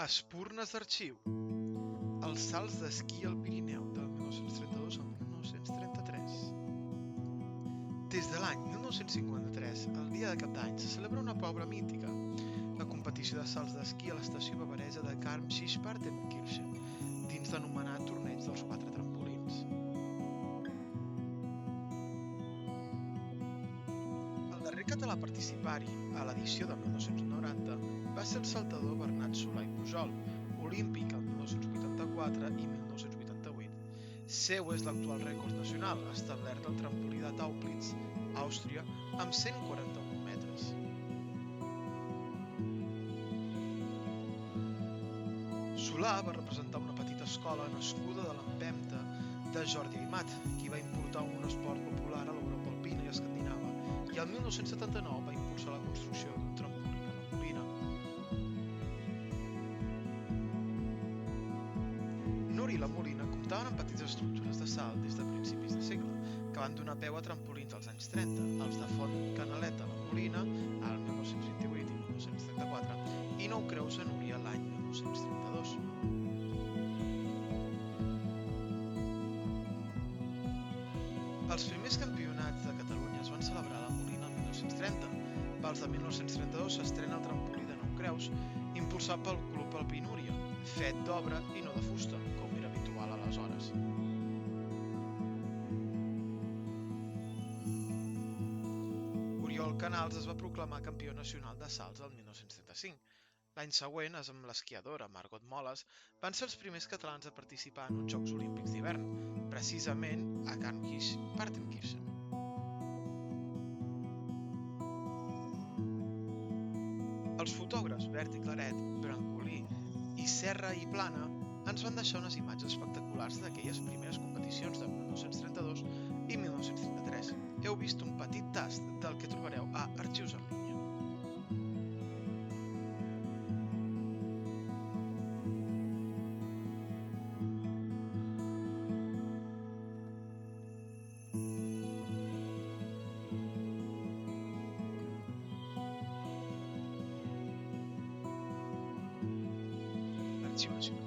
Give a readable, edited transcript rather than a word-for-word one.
Espurnes d'arxiu. Els salts d'esquí al Pirineu del 1932 al 1933. Des de l'any 1953, el dia de Cap d'Any, se celebra una prova mítica, la competició de salts d'esquí a l'estació bavaresa de Garmisch-Partenkirchen, dins l'anomenat torneig dels 4 trampolins. El darrer català a participar-hi, a l'edició del 1990, va ser el saltador Bernat Solà i Pujol, olímpic el 1984 i 1988. Seu és l'actual rècord nacional, establert al trampolí de Tauplitz, Àustria, amb 141 metres. Solà va representar una petita escola nascuda de l'empenta de Jordi Aymat, qui va importar un esport popular a l'Europa alpina i escandinava, i el 1979 va impulsar la construcció d'un trampolí a la Molina. Nuri i la Molina comptaven amb petites estructures de salt des de principis de segle, que van donar peu a trampolins als anys 30, els de Font Canaleta a la Molina, al 1928 i 1934, i Nou Creus a Núria l'any 1932. Els primers campionats de Catalunya es van celebrar a la Molina el 1930. Pels de 1932 s'estrena el trampolí de Nou Creus, impulsat pel Club Alpí Núria, fet d'obra i no de fusta, com era habitual aleshores. Oriol Canals es va proclamar campió nacional de salts el 1935. L'any següent, amb l'esquiadora Margot Moles, van ser els primers catalans a participar en uns Jocs Olímpics d'hivern, precisament a Garmisch-Partenkirchen. Els fotògrafs Bert i Claret, Brancolí i Serra i Plana ens van deixar unes imatges espectaculars d'aquelles primeres competicions de 1932 i 1933. Heu vist un petit tast del que trobareu a Arxius en línia. Arxiu Nacional.